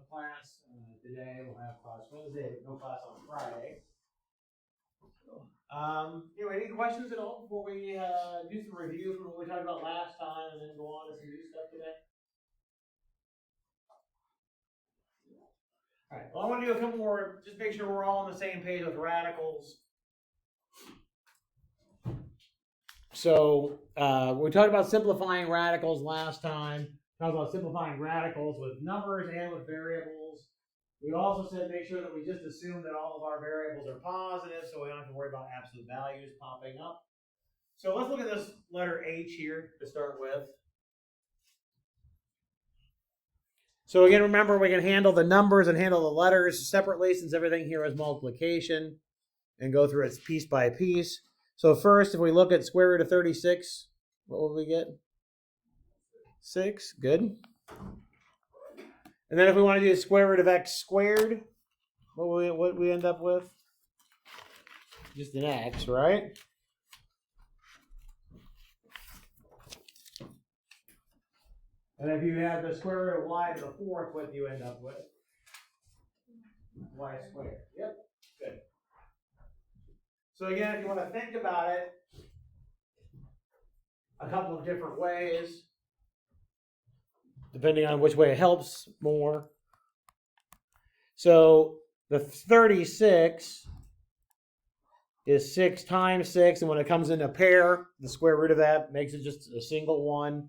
class today. We'll have class Wednesday, but no class on Friday. Anyway, any questions at all before we do some review from what we talked about last time and then go on to some new stuff today? All right, well, I want to do a couple more, just make sure we're all on the same page with radicals. So we talked about simplifying radicals last time. Talked about simplifying radicals with numbers and with variables. We also said make sure that we just assume that all of our variables are positive, so we don't have to worry about absolute values popping up. So let's look at this letter H here to start with. So again, remember we can handle the numbers and handle the letters separately since everything here is multiplication and go through it piece by piece. So first, if we look at square root of 36, what will we get? 6, good. And then if we want to do square root of x squared, what we end up with? Just an x, right? And if you have the square root of y to the fourth, what do you end up with? Y squared. Yep, good. So again, if you want to think about it a couple of different ways, depending on which way it helps more. So the 36 is 6 times 6, and when it comes in a pair, the square root of that makes it just a single one.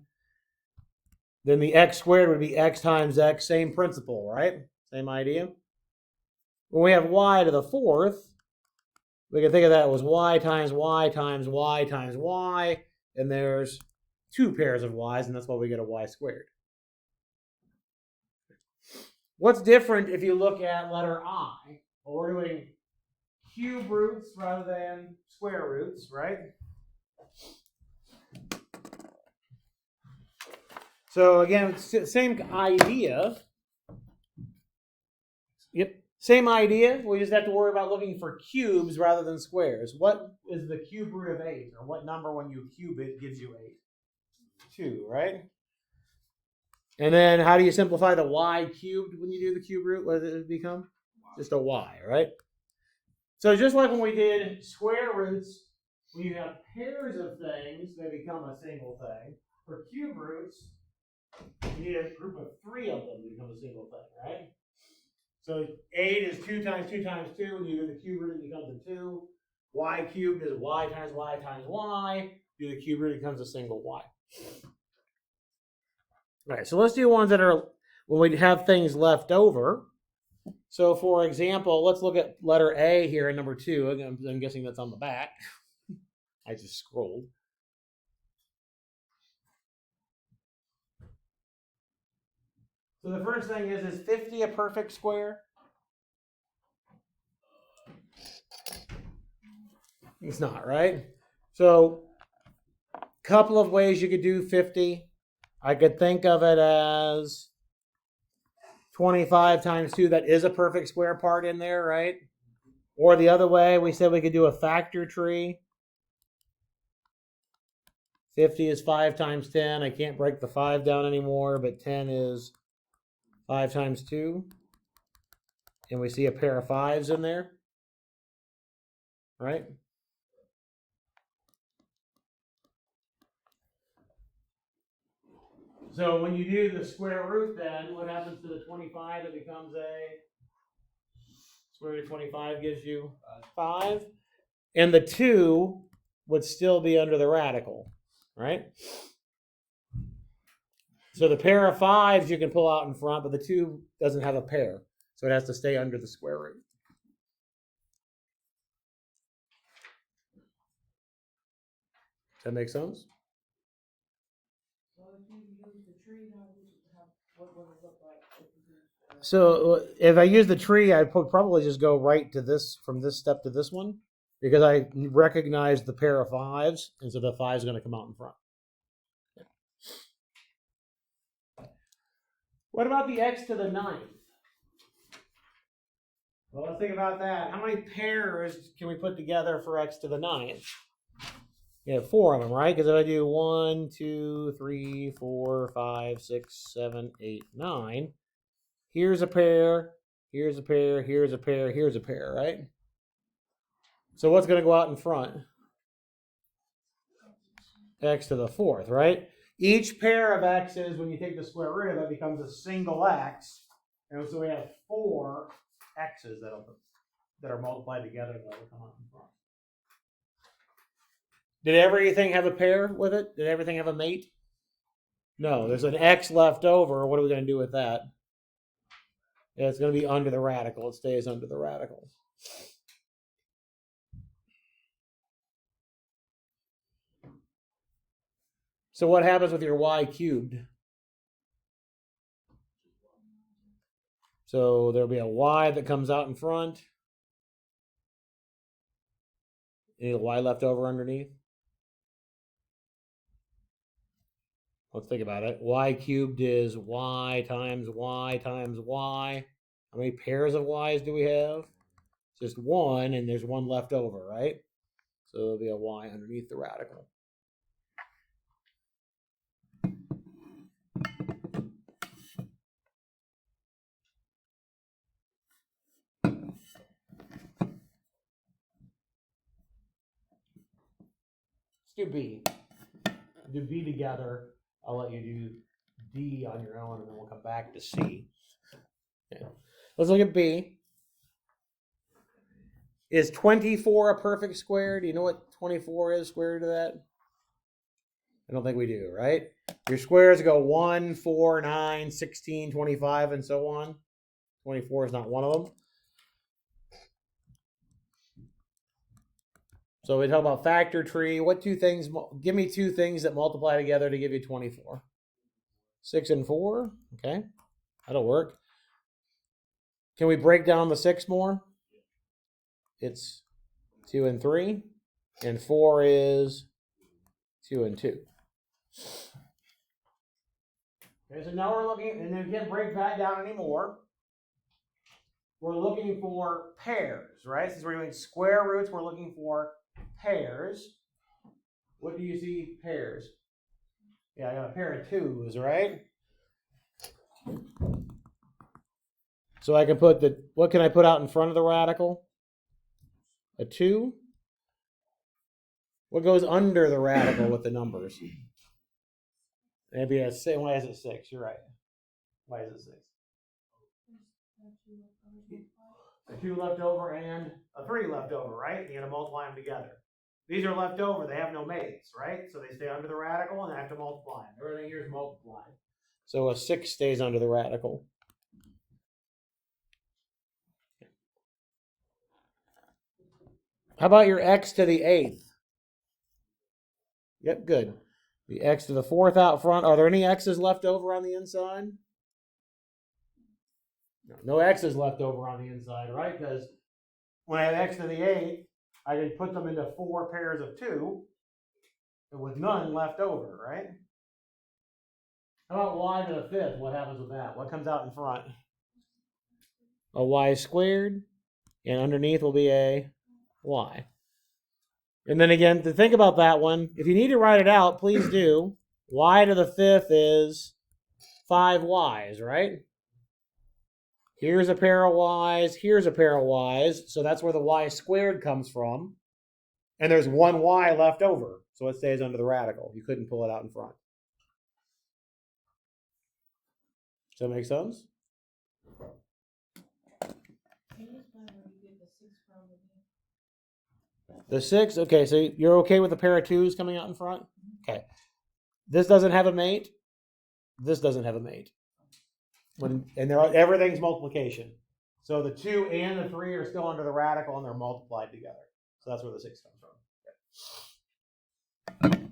Then the x squared would be x times x, same principle, right? Same idea. When we have y to the fourth, we can think of that as y times y times y times y, and there's 2 pairs of y's, and that's why we get a y squared. What's different if you look at letter I? Well, we're doing cube roots rather than square roots, right? So again, it's the same idea. Yep, same idea. We just have to worry about looking for cubes rather than squares. What is the cube root of 8? Or what number when you cube it gives you 8? 2, right? And then how do you simplify the y cubed when you do the cube root? What does it become? Just a y, right? So just like when we did square roots, when you have pairs of things, they become a single thing. For cube roots, you need a group of 3 of them to become a single thing, right? So 8 is 2 times 2 times 2. When you do the cube root, it becomes a 2. Y cubed is y times y times y. Do the cube root, it becomes a single y. All right, so let's do ones that are when we have things left over. So for example, let's look at letter A here in number 2. I'm guessing that's on the back. I just scrolled. So the first thing is 50 a perfect square? It's not, right? So a couple of ways you could do 50. I could think of it as 25 times 2. That is a perfect square part in there, right? Or the other way, we said we could do a factor tree. 50 is 5 times 10. I can't break the 5 down anymore, but 10 is 5 times 2. And we see a pair of 5s in there, right? So when you do the square root then, what happens to the 25? It becomes a square root of 25 gives you 5. And the 2 would still be under the radical, right? So the pair of 5s you can pull out in front, but the 2 doesn't have a pair. So it has to stay under the square root. Does that make sense? So if I use the tree, I would probably just go right to this, from this step to this one, because I recognize the pair of 5s, and so the 5 is going to come out in front. What about the x to the 9th? Well, let's think about that. How many pairs can we put together for x to the 9th? You have 4 of them, right? Because if I do 1, 2, 3, 4, 5, 6, 7, 8, 9, Here's a pair, here's a pair, here's a pair, here's a pair, right? So what's going to go out in front? X to the fourth, right? Each pair of x's, when you take the square root of it, becomes a single x. And so we have 4 x's that are multiplied together that will come out in front. Did everything have a pair with it? Did everything have a mate? No, there's an x left over. What are we going to do with that? Yeah, it's going to be under the radical. It stays under the radical. So what happens with your y cubed? So there'll be a y that comes out in front. Any y left over underneath? Let's think about it. Y cubed is y times y times y. How many pairs of y's do we have? Just one, and there's one left over, right? So there'll be a y underneath the radical. Let's do b. Do b together. I'll let you do d on your own, and then we'll come back to c. Okay. Let's look at b. Is 24 a perfect square? Do you know what 24 is square root of that? I don't think we do, right? Your squares go 1, 4, 9, 16, 25, and so on. 24 is not one of them. So we talk about factor tree. What two things? Give me two things that multiply together to give you 24. 6 and 4. Okay, that'll work. Can we break down the 6 more? It's 2 and 3, and 4 is 2 and 2. Okay, so now we're looking, and then we can't break that down anymore. We're looking for pairs, right? Since we're doing square roots, we're looking for pairs. What do you see pairs? Yeah, I got a pair of 2's, right? So I can put what can I put out in front of the radical? A 2. What goes under the radical with the numbers? Maybe a 6. Why is it 6? You're right. Why is it 6? A 2 left over and a 3 left over, right? You got to multiply them together. These are left over. They have no mates, right? So they stay under the radical, and I have to multiply them. Everything here is multiplied. So a 6 stays under the radical. How about your x to the 8th? Yep, good. The x to the 4th out front. Are there any x's left over on the inside? No x's left over on the inside, right? Because when I have x to the 8th, I can put them into 4 pairs of 2 with none left over, right? How about y to the 5th? What happens with that? What comes out in front? A y squared, and underneath will be a y. And then again, to think about that one, if you need to write it out, please do. Y to the 5th is 5 y's, right? Here's a pair of y's, here's a pair of y's, so that's where the y squared comes from. And there's one y left over, so it stays under the radical. You couldn't pull it out in front. Does that make sense? The 6, okay, so you're okay with a pair of 2's coming out in front? Okay. This doesn't have a mate. This doesn't have a mate. Everything's multiplication. So the 2 and the 3 are still under the radical, and they're multiplied together. So that's where the 6 comes from. Okay.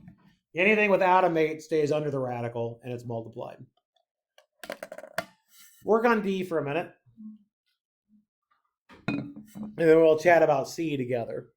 Anything without a mate stays under the radical, and it's multiplied. Work on D for a minute. And then we'll chat about C together.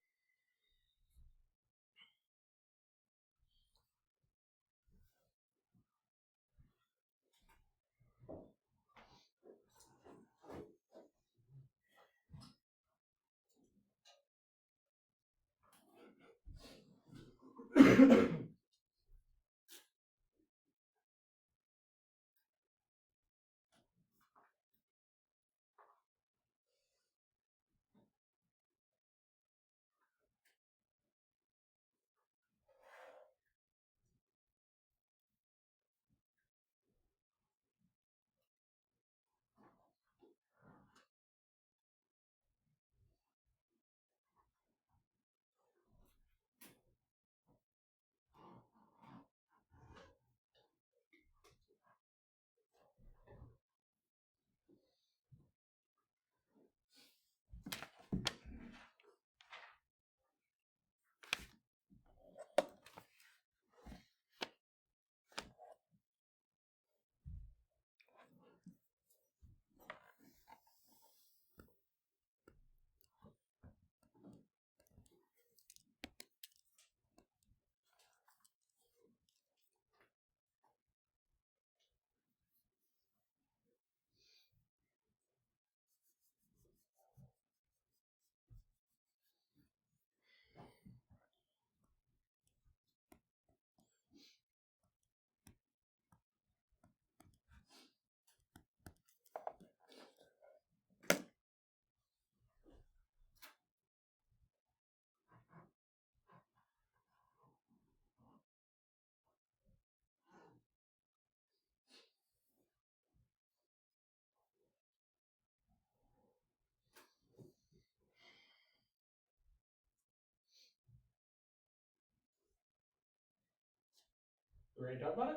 We're going to talk about it?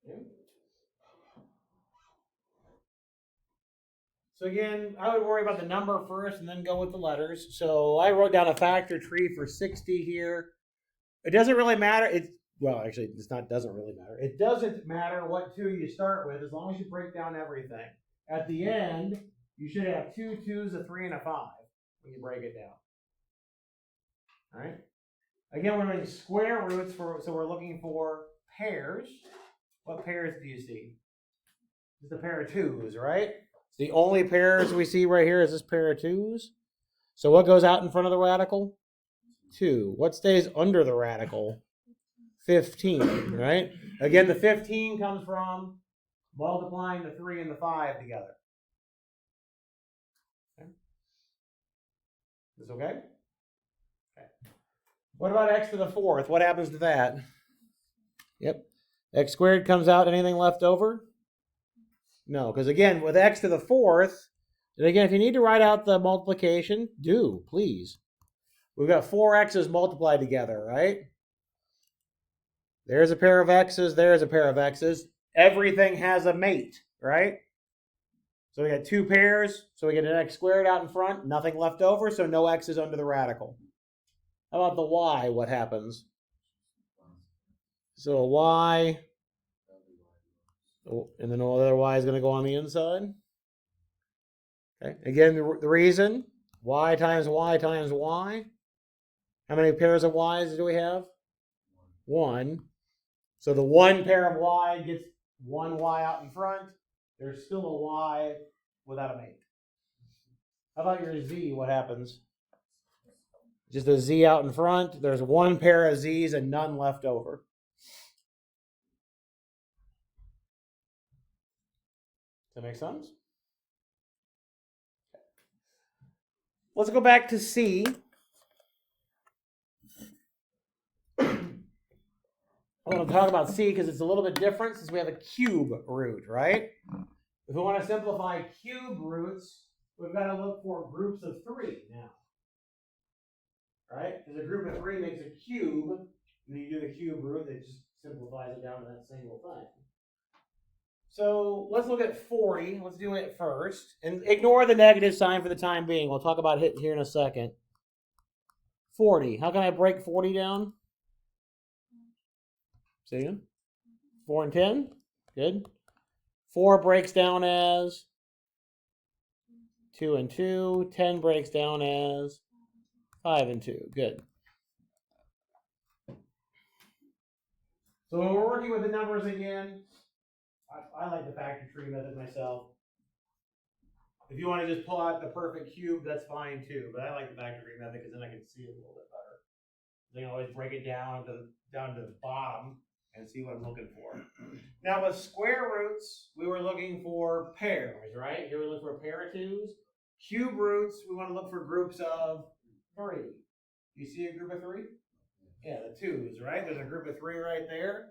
Yeah. So again, I would worry about the number first and then go with the letters. So I wrote down a factor tree for 60 here. It doesn't really matter. Doesn't really matter. It doesn't matter what 2 you start with as long as you break down everything. At the end, you should have 2 2s, a 3, and a 5 when you break it down. All right? Again, we're doing square roots, so we're looking for pairs. What pairs do you see? Just a pair of 2s, right? The only pairs we see right here is this pair of 2s. So what goes out in front of the radical? 2. What stays under the radical? 15, right? Again, the 15 comes from multiplying the 3 and the 5 together. Okay. This okay? Okay. What about x to the 4th? What happens to that? Yep. X squared comes out. Anything left over? No, because again, with x to the 4th, and again, if you need to write out the multiplication, do, please. We've got 4 x's multiplied together, right? There's a pair of x's, there's a pair of x's. Everything has a mate, right? So we got 2 pairs, so we get an x squared out in front, nothing left over, so no x's under the radical. How about the y? What happens? So a y, and then all the other y is going to go on the inside. Okay. Again, the reason, y times y times y. How many pairs of y's do we have? 1. So the 1 pair of y gets 1 y out in front. There's still a y without a mate. How about your z? What happens? Just a z out in front. There's 1 pair of z's and none left over. Does that make sense? Let's go back to C. I want to talk about C because it's a little bit different since we have a cube root, right? If we want to simplify cube roots, we've got to look for groups of 3 now. Right? Because a group of 3 makes a cube, and you do the cube root, it just simplifies it down to that single thing. So let's look at 40. Let's do it first. And ignore the negative sign for the time being. We'll talk about it here in a second. 40. How can I break 40 down? See again? 4 and 10. Good. 4 breaks down as 2 and 2. 10 breaks down as 5 and 2. Good. So when we're working with the numbers again, I like the factor tree method myself. If you want to just pull out the perfect cube, that's fine too. But I like the factor tree method because then I can see it a little bit better. I can always break it down to the bottom and see what I'm looking for. Now with square roots, we were looking for pairs, right? Here we look for a pair of 2s. Cube roots, we want to look for groups of 3. You see a group of 3? Yeah, the 2s, right? There's a group of 3 right there.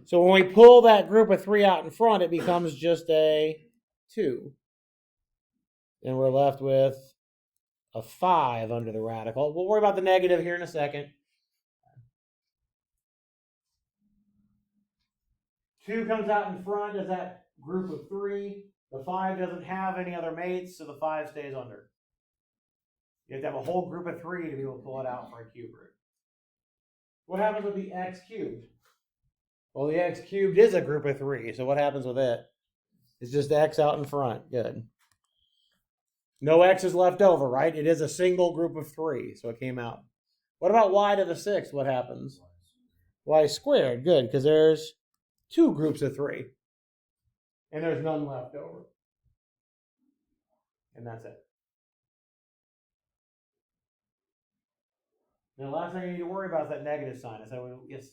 So when we pull that group of 3 out in front, it becomes just a 2. And we're left with a 5 under the radical. We'll worry about the negative here in a second. 2 comes out in front as that group of 3. The 5 doesn't have any other mates, so the 5 stays under. You have to have a whole group of 3 to be able to pull it out for a cube root. What happens with the x cubed? Well, the x cubed is a group of 3, so what happens with it? It's just x out in front. Good. No x is left over, right? It is a single group of 3, so it came out. What about y to the 6th? What happens? Y squared. Good, because there's 2 groups of 3. And there's none left over. And that's it. Now, the last thing you need to worry about is that negative sign. I said, well, yes.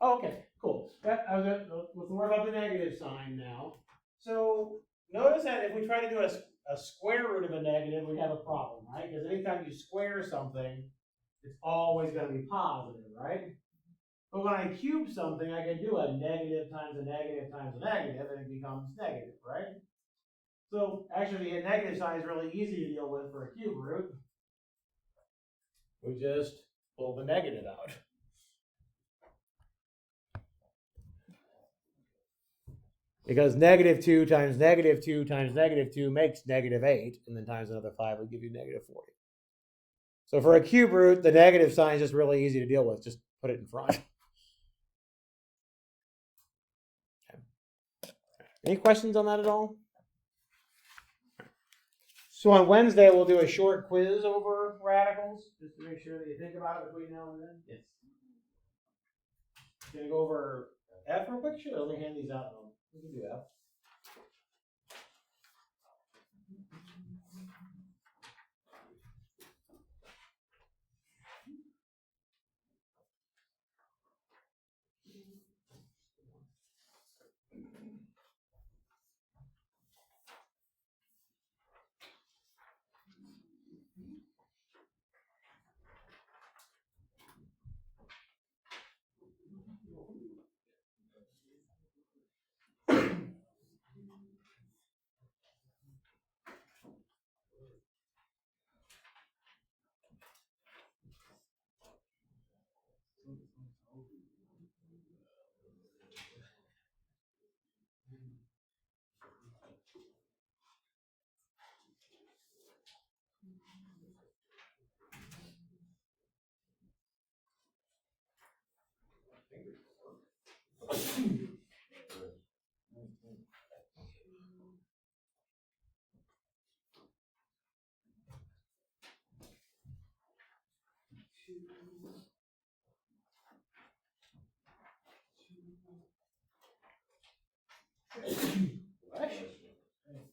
Oh, okay, cool. Let's worry about the negative sign now. So notice that if we try to do a square root of a negative, we have a problem, right? Because anytime you square something, it's always going to be positive, right? But when I cube something, I can do a negative times a negative times a negative, and it becomes negative, right? So actually, a negative sign is really easy to deal with for a cube root. We just pull the negative out. Because -2 times -2 times -2 makes -8, and then times another 5 would give you -40. So for a cube root, the negative sign is just really easy to deal with. Just put it in front. Okay. Any questions on that at all? So on Wednesday, we'll do a short quiz over radicals, just to make sure that you think about it between now and then. Yes. Gonna go over F real quick? Sure, let me hand these out. We can do F.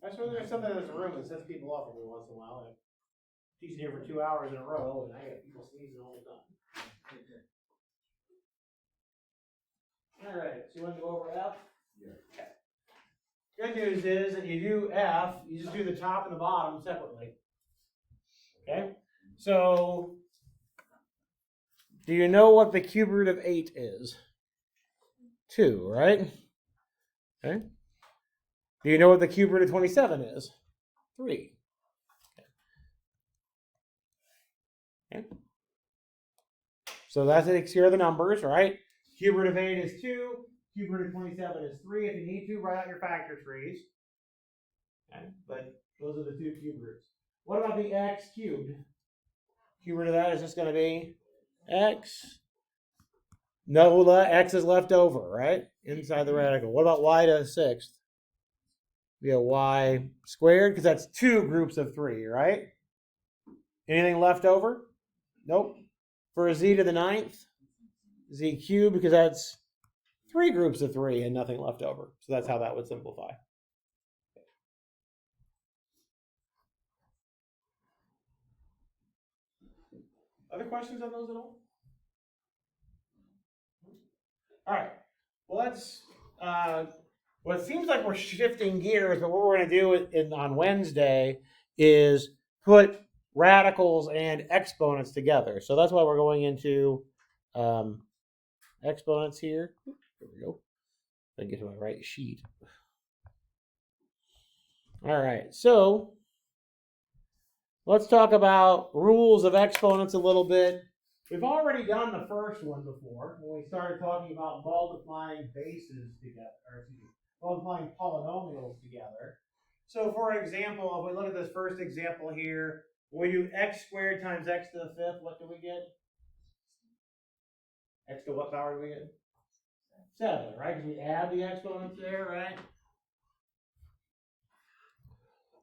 That's why there's something in this room that sets people off every once in a while. I'm teaching here for 2 hours in a row, and I get people sneezing all the time. All right, so you want to go over F? Yeah. Good news is that you do F, you just do the top and the bottom separately. Okay? So, do you know what the cube root of 8 is? 2, right? Okay. Do you know what the cube root of 27 is? 3. Okay. So that takes care of the numbers, right? Cube root of 8 is 2. Cube root of 27 is 3. If you need to, write out your factor trees. Okay. But those are the 2 cube roots. What about the x cubed? Cube root of that is just going to be x. No, x is left over, right? Inside the radical. What about y to the 6th? Be a y squared, because that's 2 groups of 3, right? Anything left over? Nope. For a z to the 9th, z cubed, because that's 3 groups of 3 and nothing left over. So that's how that would simplify. Other questions on those at all? All right. Well, that's well, it seems like we're shifting gears, but what we're going to do on Wednesday is put radicals and exponents together. So that's why we're going into exponents here. There we go. I get to my right sheet. All right. So let's talk about rules of exponents a little bit. We've already done the first one before when we started talking about multiplying bases together, or excuse me, multiplying polynomials together. So for example, if we look at this first example here, when we do x squared times x to the 5th, what do we get? X to what power do we get? 7, right? Because we add the exponents there, right?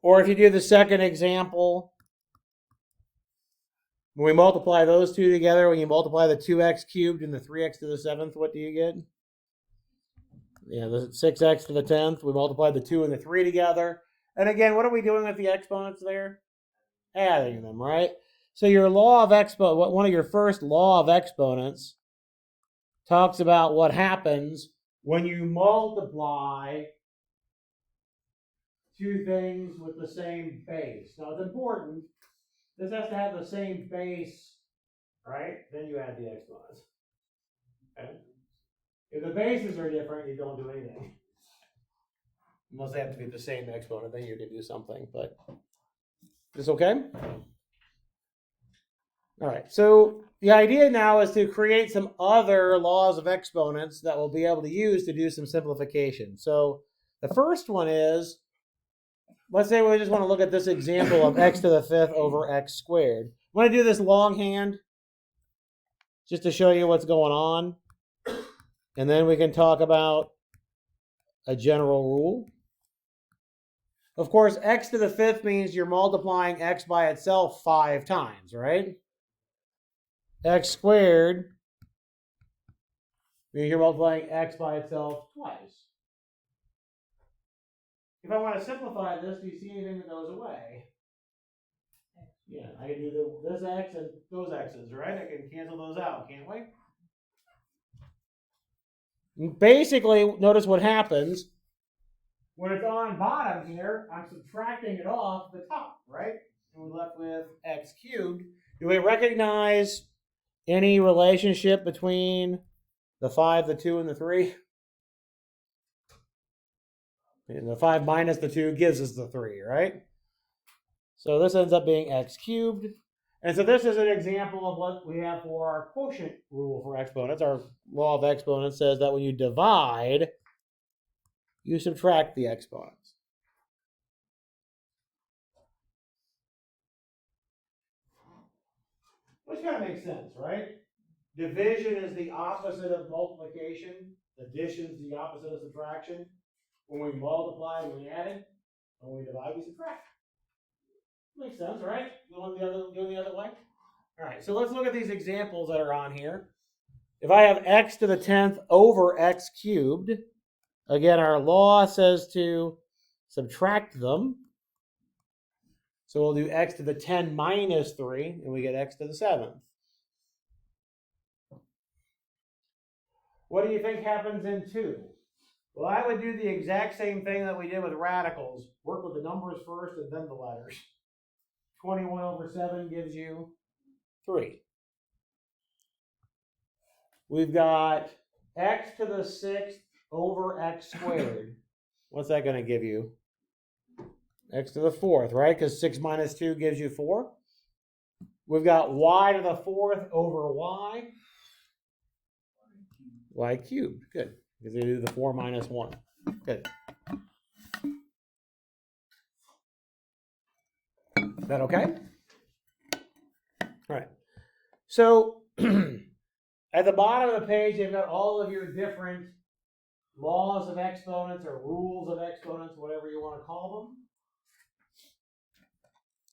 Or if you do the second example, when we multiply those two together, when you multiply the 2x cubed and the 3x to the 7th, what do you get? Yeah, the 6x to the 10th. We multiply the 2 and the 3 together. And again, what are we doing with the exponents there? Adding them, right? So your law of exponent, one of your first law of exponents talks about what happens when you multiply 2 things with the same base. Now it's important. This has to have the same base, right? Then you add the exponents. Okay? If the bases are different, you don't do anything. Unless they have to be the same exponent, then you can do something. But is this okay? All right, so the idea now is to create some other laws of exponents that we'll be able to use to do some simplification. So the first one is, let's say we just want to look at this example of x to the fifth over x squared. I want to do this longhand just to show you what's going on. And then we can talk about a general rule. Of course, x to the fifth means you're multiplying x by itself 5 times, right? X squared means you're multiplying x by itself twice. If I want to simplify this, do you see anything that goes away? Yeah, I can do this x and those x's, right? I can cancel those out, can't we? Basically, notice what happens. When it's on bottom here, I'm subtracting it off the top, right? And we're left with x cubed. Do we recognize any relationship between the 5, the 2, and the 3? And the 5 minus the 2 gives us the 3, right? So this ends up being x cubed. And so this is an example of what we have for our quotient rule for exponents. Our law of exponents says that when you divide, you subtract the exponents. Which kind of makes sense, right? Division is the opposite of multiplication. Addition is the opposite of subtraction. When we multiply, we add it. When we divide, we subtract. Makes sense, right? Going the other way? All right, so let's look at these examples that are on here. If I have x to the 10th over x cubed, again, our law says to subtract them. So we'll do x to the 10 minus 3, and we get x to the 7th. What do you think happens in 2? Well, I would do the exact same thing that we did with radicals. Work with the numbers first and then the letters. 21 over 7 gives you 3. We've got x to the 6th over x squared. What's that going to give you? X to the 4th, right? Because 6 minus 2 gives you 4. We've got y to the 4th over y. Y cubed. Good. Because they do the 4 minus 1. Good. Is that okay? All right. So at the bottom of the page, you've got all of your different laws of exponents or rules of exponents, whatever you want to call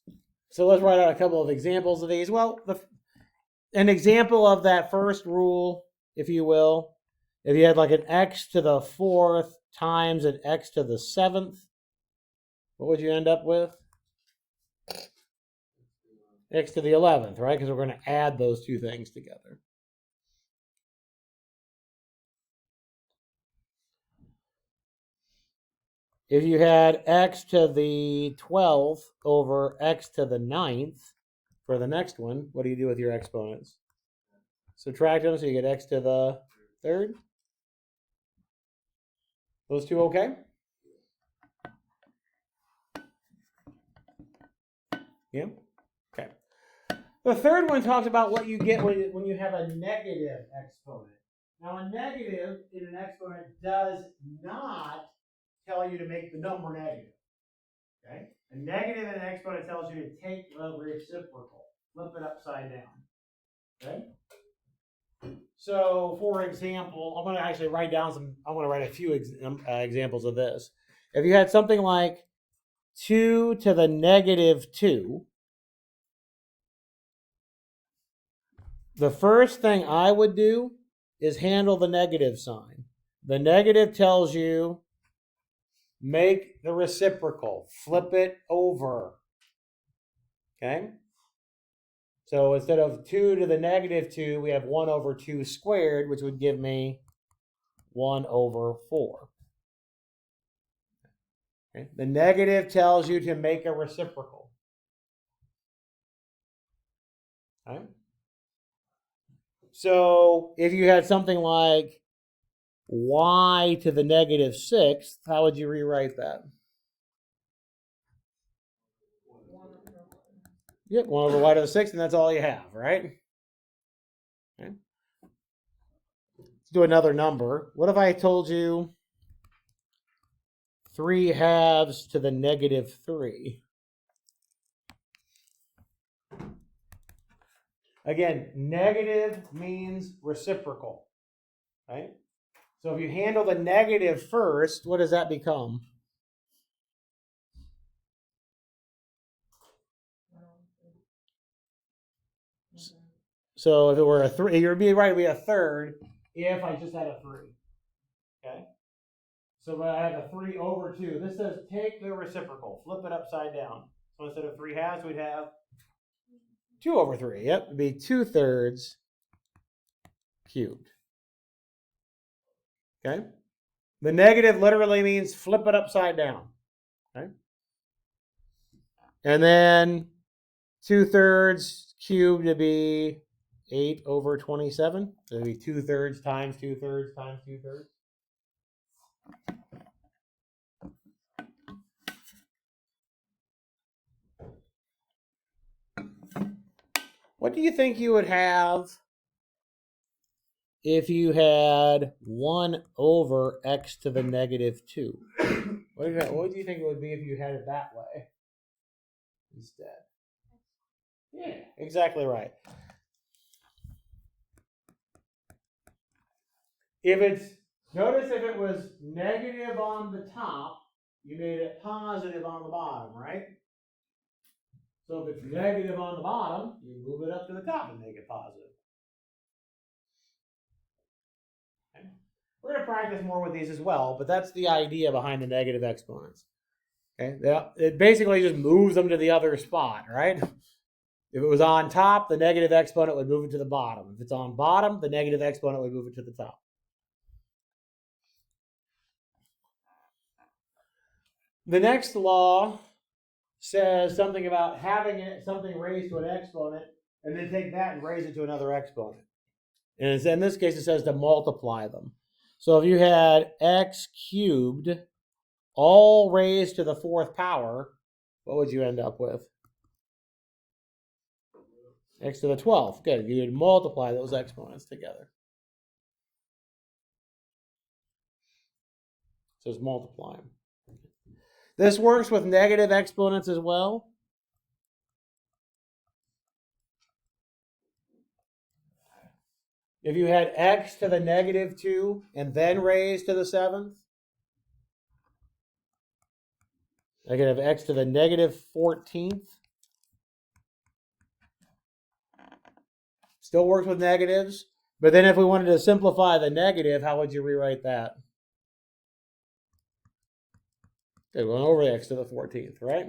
them. So let's write out a couple of examples of these. Well, an example of that first rule, if you will, if you had like an x to the 4th times an x to the 7th, what would you end up with? X to the 11th, right? Because we're going to add those two things together. If you had x to the 12th over x to the 9th for the next one, what do you do with your exponents? Subtract them so you get x to the 3rd. Those two okay? Yeah? Okay. The third one talks about what you get when you have a negative exponent. Now, a negative in an exponent does not tell you to make the number negative. Okay? A negative in an exponent tells you to take the reciprocal, flip it upside down. Okay? So, for example, I'm going to actually write down I'm going to write a few examples of this. If you had something like 2 to the negative 2, the first thing I would do is handle the negative sign. The negative tells you make the reciprocal, flip it over. Okay? So instead of 2 to the negative 2, we have 1 over 2 squared, which would give me 1 over 4. Okay? The negative tells you to make a reciprocal. Okay? So if you had something like y to the negative 6th, how would you rewrite that? Yep, 1 over y to the 6th, and that's all you have, right? Okay. Let's do another number. What if I told you 3 halves to the negative 3? Again, negative means reciprocal, right? So if you handle the negative first, what does that become? So if it were a 3, you'd be right, it'd be a third if I just had a 3. Okay? So when I have a 3 over 2, this says take the reciprocal, flip it upside down. So instead of 3 halves, we'd have 2 over 3. Yep, it'd be 2/3 cubed. Okay? The negative literally means flip it upside down. Okay? And then 2/3 cubed to be 8 over 27. So it'd be 2/3 times 2/3 times 2/3. What do you think you would have if you had 1 over x to the negative 2? What do you think it would be if you had it that way instead? Yeah, exactly right. Notice if it was negative on the top, you made it positive on the bottom, right? So if it's negative on the bottom, you move it up to the top and make it positive. Okay. We're going to practice more with these as well, but that's the idea behind the negative exponents. Okay, it basically just moves them to the other spot, right? If it was on top, the negative exponent would move it to the bottom. If it's on bottom, the negative exponent would move it to the top. The next law says something about having something raised to an exponent and then take that and raise it to another exponent. And in this case, it says to multiply them. So if you had x cubed all raised to the 4th power, what would you end up with? X to the 12th. Good. You would multiply those exponents together. So just multiply them. This works with negative exponents as well. If you had x to the negative 2 and then raised to the 7th, I could have x to the negative 14th. Still works with negatives. But then if we wanted to simplify the negative, how would you rewrite that? Okay, 1 over x to the 14th, right?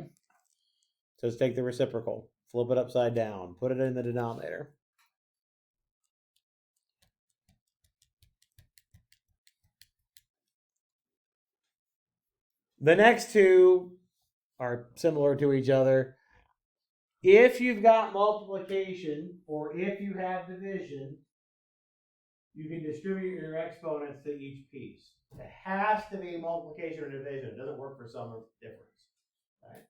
So let's take the reciprocal, flip it upside down, put it in the denominator. The next two are similar to each other. If you've got multiplication or if you have division, you can distribute your exponents to each piece. It has to be multiplication or division. It doesn't work for some difference. Right?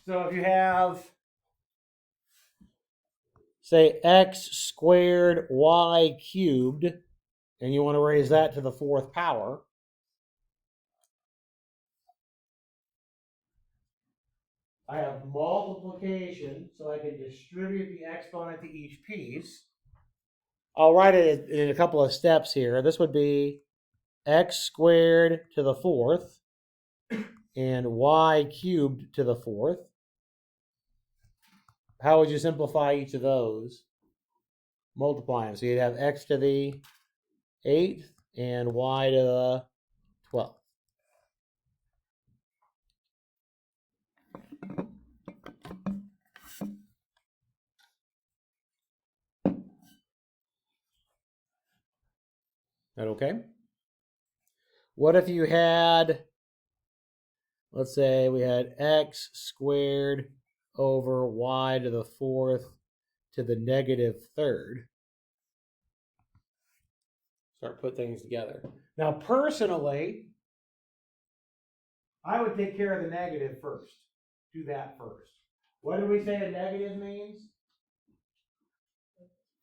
So if you have, say, x squared y cubed, and you want to raise that to the 4th power, I have multiplication, so I can distribute the exponent to each piece. I'll write it in a couple of steps here. This would be x squared to the 4th and y cubed to the 4th. How would you simplify each of those? Multiply them. So you'd have x to the 8th and y to the 12th. That okay? What if you had, let's say we had x squared over y to the 4th to the negative 3rd. Start put things together. Now, personally, I would take care of the negative first. Do that first. What did we say a negative means?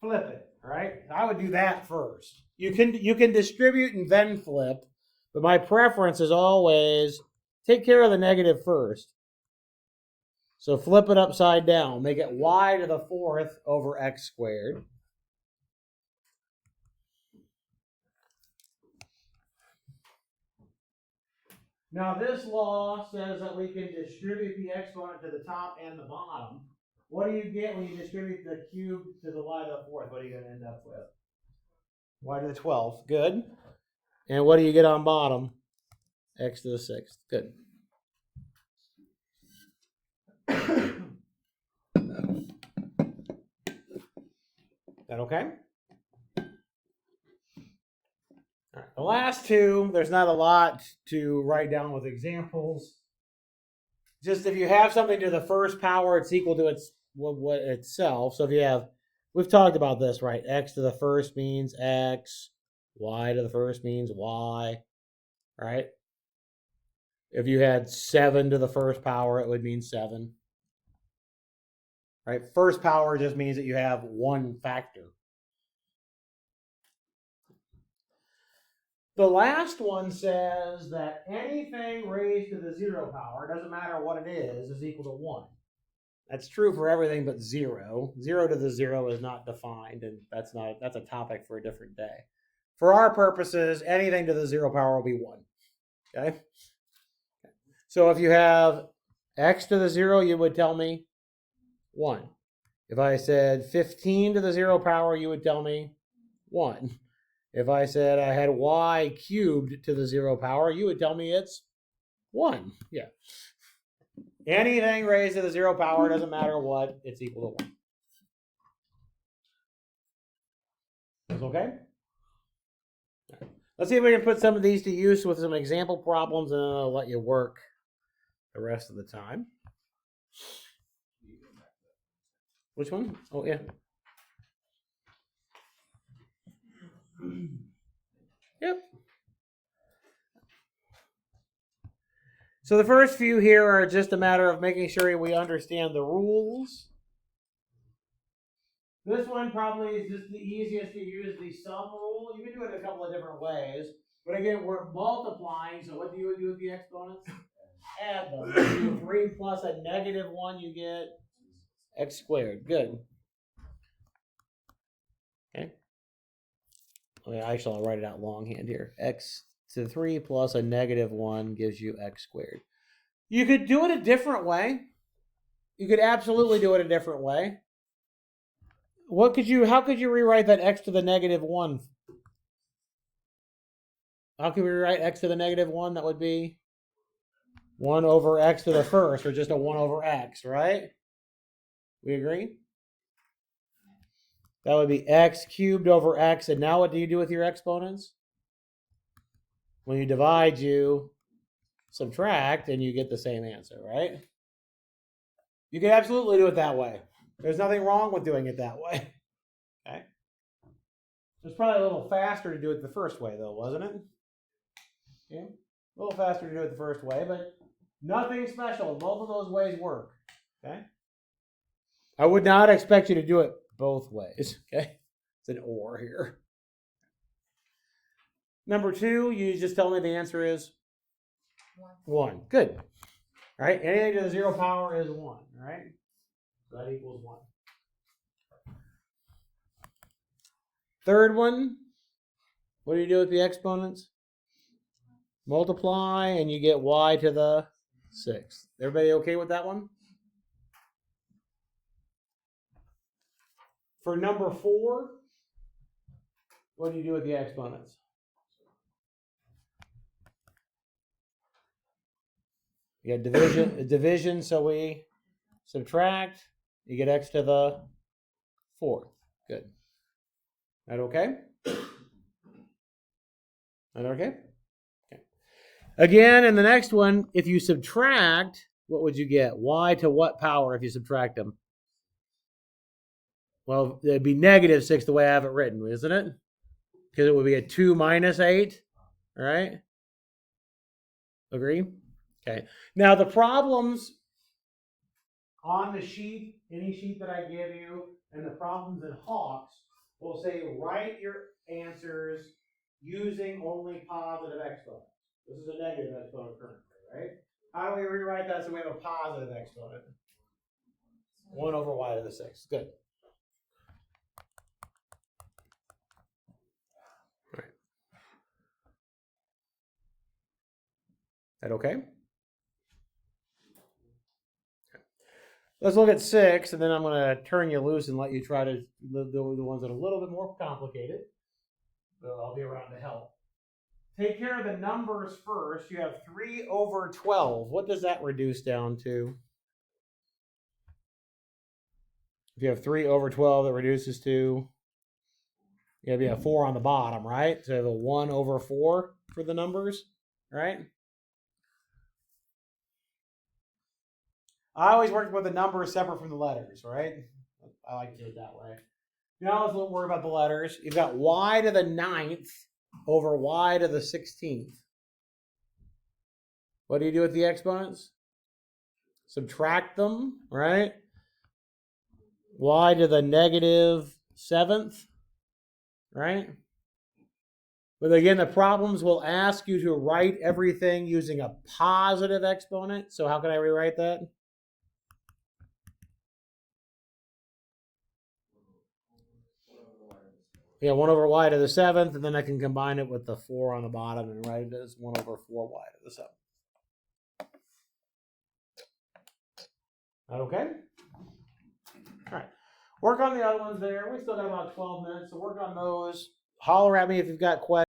Flip it, right? I would do that first. You can distribute and then flip, but my preference is always take care of the negative first. So flip it upside down. Make it y to the 4th over x squared. Now this law says that we can distribute the exponent to the top and the bottom. What do you get when you distribute the cube to the y to the 4th? What are you going to end up with? Y to the 12th. Good. And what do you get on bottom? X to the 6th. Good. That okay? All right. The last two, there's not a lot to write down with examples. Just if you have something to the first power, it's equal to itself. So if you have, we've talked about this, right? X to the first means X. Y to the first means Y. Right? If you had 7 to the first power, it would mean 7. Right? First power just means that you have one factor. The last one says that anything raised to the 0 power, doesn't matter what it is equal to 1. That's true for everything but 0. 0 to the 0 is not defined, and that's a topic for a different day. For our purposes, anything to the 0 power will be 1. Okay? So if you have x to the 0, you would tell me 1. If I said 15 to the 0 power, you would tell me 1. If I said I had y cubed to the 0 power, you would tell me it's 1. Yeah. Anything raised to the 0 power, doesn't matter what, it's equal to 1. That's okay? Right. Let's see if we can put some of these to use with some example problems, and then I'll let you work the rest of the time. Which one? Oh, yeah. Yep. So the first few here are just a matter of making sure we understand the rules. This one probably is just the easiest to use, the sum rule. You can do it a couple of different ways. But again, we're multiplying, so what do you do with the exponents? Add them. You do 3 plus a negative 1, you get x squared. Good. Okay. Okay, actually, I'll write it out longhand here. X to 3 plus a negative 1 gives you x squared. You could do it a different way. You could absolutely do it a different way. How could you rewrite that x to the negative 1? How can we write x to the negative 1? That would be 1 over x to the first, or just a 1 over x, right? We agree? That would be x cubed over x. And now what do you do with your exponents? When you divide, you subtract, and you get the same answer, right? You can absolutely do it that way. There's nothing wrong with doing it that way. Okay? It's probably a little faster to do it the first way, though, wasn't it? Okay? A little faster to do it the first way, but nothing special. Both of those ways work. Okay? I would not expect you to do it both ways. Okay? It's an or here. Number 2, you just tell me the answer is 1. Good. All right? Anything to the 0 power is 1. All right? So that equals 1. Third one, what do you do with the exponents? Multiply, and you get y to the 6th. Everybody okay with that one? For number 4, what do you do with the exponents? You got division, so we subtract. You get x to the 4th. Good. That okay? That okay? Okay. Again, in the next one, if you subtract, what would you get? Y to what power if you subtract them? Well, it'd be negative 6 the way I have it written, isn't it? Because it would be a 2 minus 8. All right? Agree? Okay. Now, the problems on the sheet, any sheet that I give you, and the problems in Hawks will say write your answers using only positive exponents. This is a negative exponent currently, right? How do we rewrite that so we have a positive exponent? 1 over y to the 6th. Good. All right. That okay? Let's look at 6, and then I'm going to turn you loose and let you try to do the ones that are a little bit more complicated. So I'll be around to help. Take care of the numbers first. You have 3 over 12. What does that reduce down to? If you have 3 over 12, that reduces to, you have 4 on the bottom, right? So you have a 1 over 4 for the numbers, right? I always work with the numbers separate from the letters, right? I like to do it that way. Now let's worry about the letters. You've got y to the 9th over y to the 16th. What do you do with the exponents? Subtract them, right? Y to the negative 7th, right? But again, the problems will ask you to write everything using a positive exponent. So how can I rewrite that? Yeah, 1 over y to the 7th, and then I can combine it with the 4 on the bottom and write it as 1 over 4y to the 7th. Okay? All right. Work on the other ones there. We still got about 12 minutes, so work on those. Holler at me if you've got questions.